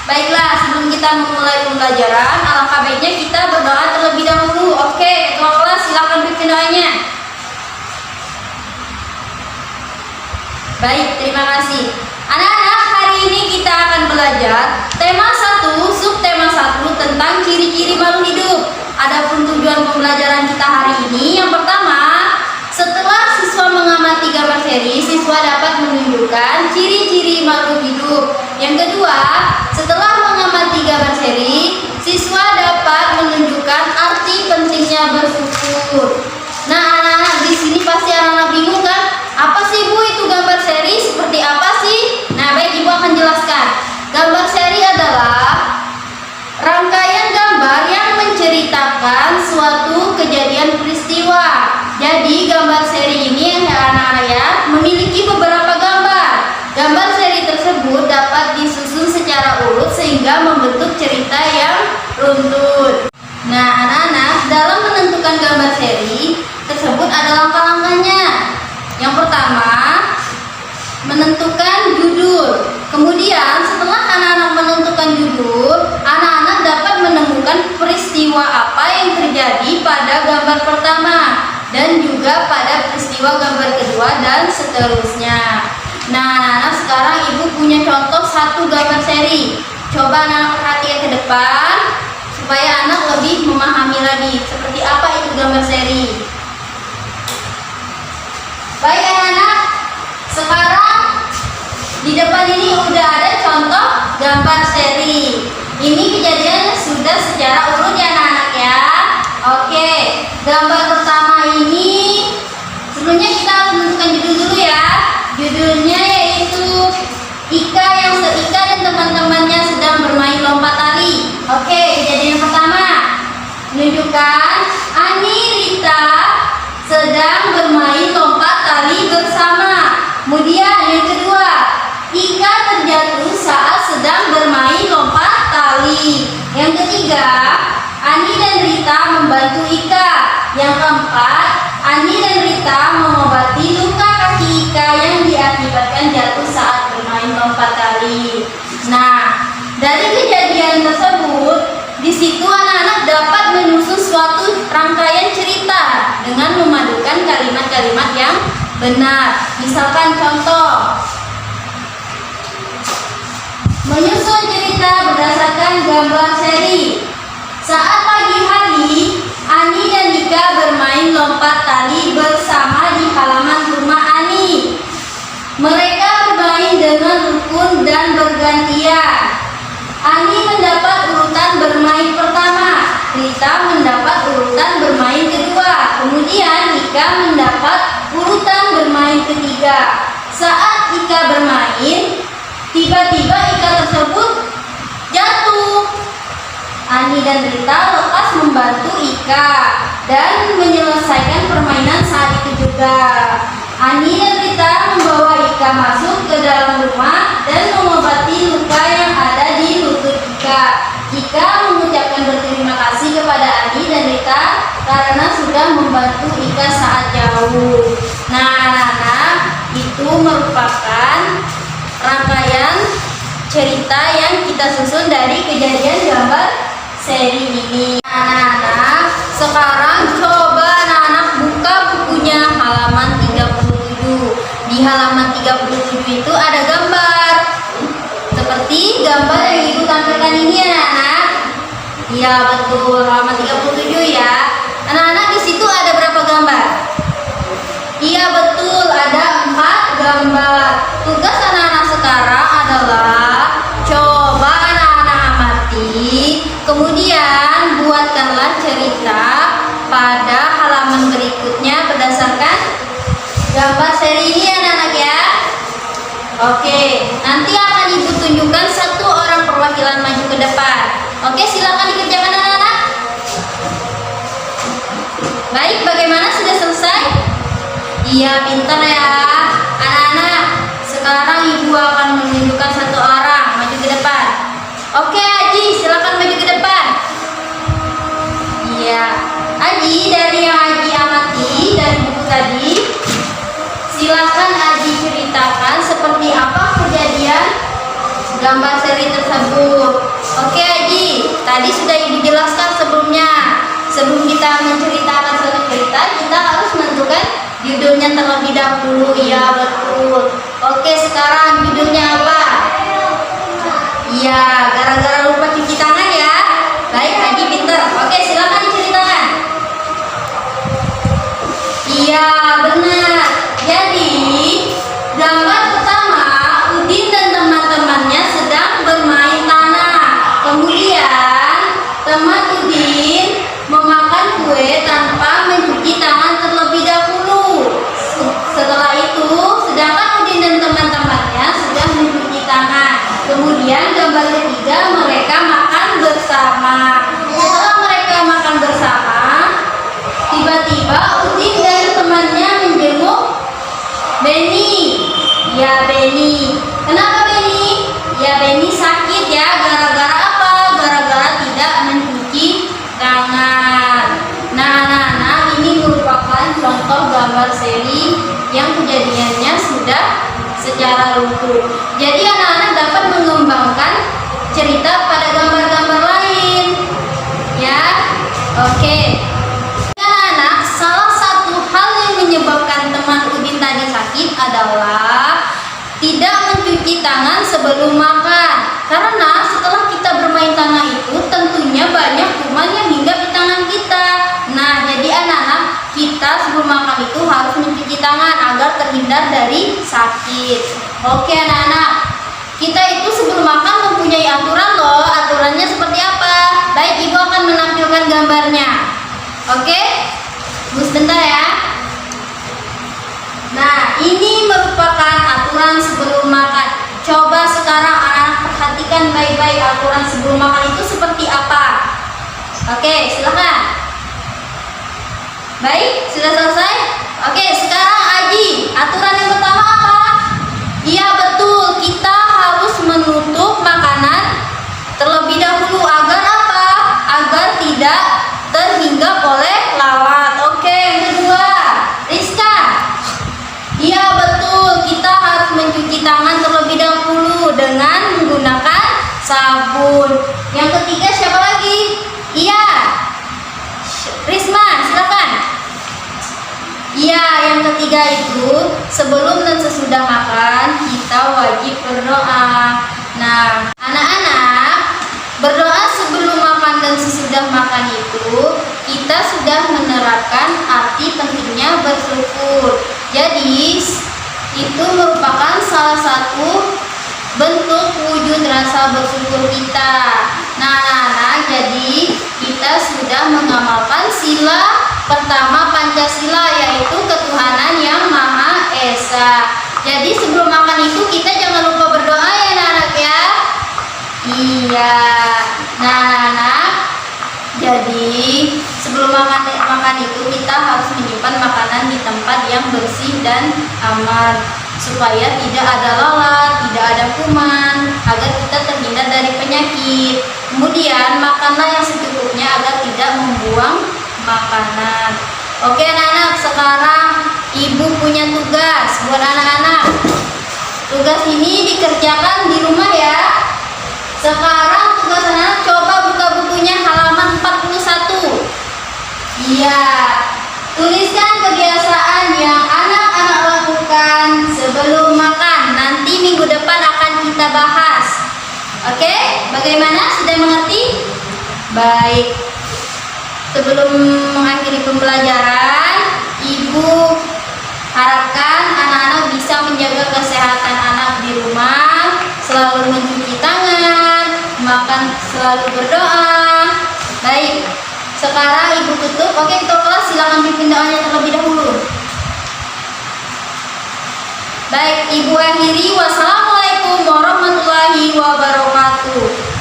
Baiklah, sebelum kita memulai pembelajaran, alangkah baiknya kita berdoa terlebih dahulu. Oke, ketua kelas silakan pimpin doanya. Baik, terima kasih. Anak-anak, hari ini kita akan belajar tema 1, subtema 1 tentang ciri-ciri makhluk hidup. Adapun tujuan pembelajaran kita hari ini, yang pertama, setelah siswa mengamati gambar seri, siswa dapat menunjukkan ciri-ciri makhluk hidup. Yang kedua, setelah mengamati gambar seri, siswa dapat menunjukkan arti pentingnya bersyukur. Nah, anak-anak di sini pasti anak-anak bingung kan? Apa sih Bu itu gambar seri? Seperti apa sih? Nah, baik, Ibu akan jelaskan. Gambar seri adalah rangkaian gambar yang menceritakan suatu kejadian peristiwa. Jadi gambar seri ini anak-anak ya memiliki beberapa gambar. Gambar seri tersebut dapat disusun secara urut sehingga membentuk cerita yang runtun. Nah, anak-anak, dalam menentukan gambar seri tersebut ada langkah-langkahnya. Yang pertama, menentukan judul. Kemudian setelah anak-anak menentukan judul, anak-anak dapat menemukan peristiwa apa yang terjadi pada gambar pertama dan juga pada peristiwa gambar kedua dan seterusnya. Nah, anak-anak, sekarang Ibu punya contoh satu gambar seri. Coba anak perhatikan ke depan supaya anak lebih memahami lagi seperti apa itu gambar seri. Baik anak-anak, sekarang di depan ini udah ada contoh gambar seri. Ini kejadiannya sudah secara urut ya anak-anak ya. Oke, gambar pertama ini sebelumnya kita harus menentukan judul dulu ya. Judulnya yaitu Ika yang seika dan teman-temannya sedang bermain lompat tali. Oke, kejadian yang pertama menunjukkan Ani Rita sedang bermain lompat tali bersama. Kemudian yang kedua, Ika terjatuh saat sedang bermain lompat tali. Yang ketiga, Ani dan Rita membantu Ika. Yang keempat, Ani dan Rita mengobati luka kaki Ika yang diakibatkan jatuh saat bermain lompat tali. Nah, dari kejadian tersebut, di situ anak-anak dapat menyusun suatu rangkaian cerita dengan memadukan kalimat-kalimat yang benar. Misalkan contoh, menyusun cerita berdasarkan gambar seri. Saat pagi hari, Ani dan Ika bermain lompat tali bersama di halaman rumah Ani. Mereka bermain dengan rukun dan bergantian. Ani mendapat urutan bermain pertama, Rita mendapat urutan bermain kedua, kemudian Ika mendapat urutan bermain ketiga. Saat Ika bermain, tiba-tiba Ika tersebut jatuh. Ani dan Rita lekas membantu Ika dan menyelesaikan permainan saat itu juga. Ani dan Rita membawa Ika masuk ke dalam rumah dan mengobati luka yang ada di lutut Ika. Ika mengucapkan berterima kasih kepada Ani dan Rita karena sudah membantu Ika saat jauh. Nah, anak-anak, itu merupakan rangkaian cerita yang kita susun dari kejadian gambar seri ini. Anak-anak, sekarang coba anak-anak buka bukunya halaman 37. Di halaman 37 itu ada gambar seperti gambar yang Ibu tampilkan ini anak-anak. Iya betul, halaman 37 ya. Anak-anak, di situ ada berapa gambar? Iya betul, ada 4 gambar. Tugas anak-anak sekarang adalah coba anak-anak amati, kemudian buatkanlah cerita pada halaman berikutnya berdasarkan gambar seri ini anak-anak ya. Oke, nanti akan Ibu tunjukkan satu orang perwakilan maju ke depan. Oke, silakan dikerjakan anak-anak. Baik, bagaimana, sudah selesai? Iya, pintar ya. Anak-anak, sekarang Ibu akan menunjukkan satu orang maju ke depan. Oke, Aji, silakan maju ke depan. Iya, Aji, dari yang Aji amati dari buku tadi, silakan Aji ceritakan seperti apa kejadian gambar seri tersebut. Oke Aji, tadi sudah Ibu jelaskan sebelumnya. Sebelum kita menceritakan suatu cerita, kita harus menentukan judulnya terlebih dahulu. Ya betul. Oke, sekarang judulnya apa? Iya, gara-gara lupa cuci tangan ya. Baik, Aji pinter. Oke, silakan diceritakan. Iya, benar. Jadi, gambar pertama, Udin dan teman-temannya sedang bermain tanah. Kemudian, teman Udin memakan kue tanpa mencuci tangan terlebih dahulu. Setelah itu, sedangkan Udin dan teman-temannya sudah mencuci tangan. Kemudian gambar ketiga, mereka makan bersama. Setelah mereka makan bersama, tiba-tiba Udin dan temannya menjenguk Beni. Ya Beni. Kenapa Beni? Ya Beni sakit ya. Gara-gara apa? Gara-gara tidak mencuci tangan. Nah, ini merupakan contoh gambar seri yang kejadiannya sudah secara lugu. Jadi anak-anak dapat mengembangkan cerita pada gambar-gambar lain. Ya, oke. Anak-anak, salah satu hal yang menyebabkan teman Udin tadi sakit adalah tidak mencuci tangan sebelum makan. Karena setelah kita bermain tanah itu tentunya banyak kuman yang hinggap di tangan kita. Nah, jadi anak-anak, kita sebelum makan itu harus mencuci tangan agar terhindar dari sakit. Oke anak-anak, kita itu sebelum makan mempunyai aturan loh. Aturannya seperti apa? Baik, Ibu akan menampilkan gambarnya. Oke, Bu sebentar ya. Nah, ini merupakan aturan sebelum makan. Coba sekarang anak-anak perhatikan baik-baik aturan sebelum makan itu seperti apa. Oke, silakan. Baik, sudah selesai? Oke, sekarang Aji, aturan yang pertama apa? Iya betul, kita harus menutup makanan terlebih dahulu agar apa? Agar tidak terhinggap oleh lalat. Oke, yang kedua, Rizka. Iya betul, kita harus mencuci tangan terlebih dahulu dengan menggunakan sabun. Yang ketiga siapa lagi? Iya, Risma, silakan. Iya, yang ketiga itu sebelum dan sesudah makan kita wajib berdoa. Nah, anak-anak, berdoa sebelum makan dan sesudah makan itu kita sudah menerapkan arti pentingnya bersyukur. Jadi, itu merupakan salah satu bentuk wujud rasa bersyukur kita. Nah, anak-anak, jadi kita sudah mengamalkan sila pertama Pancasila, yaitu ketuhanan yang Maha Esa. Jadi sebelum makan itu kita jangan lupa berdoa ya anak-anak ya. Iya. Nah anak-anak, jadi sebelum makan itu kita harus menyimpan makanan di tempat yang bersih dan aman supaya tidak ada lalat, tidak ada kuman, agar kita terhindar dari penyakit. Kemudian makanlah yang secukupnya agar tidak membuang makanan. Oke anak-anak, sekarang Ibu punya tugas buat anak-anak. Tugas ini dikerjakan di rumah ya. Sekarang tugas anak coba buka bukunya halaman 41. Iya, tuliskan kebiasaan yang anak-anak lakukan sebelum makan. Nanti minggu depan akan kita bahas. Oke, bagaimana? Sudah mengerti? Baik. Sebelum mengakhiri pembelajaran, Ibu harapkan anak-anak bisa menjaga kesehatan anak di rumah, selalu mencuci tangan, makan selalu berdoa. Baik, sekarang Ibu tutup. Oke, ketua kelas silakan pimpin doanya terlebih dahulu. Baik, Ibu akhiri. Wassalamualaikum warahmatullahi wabarakatuh.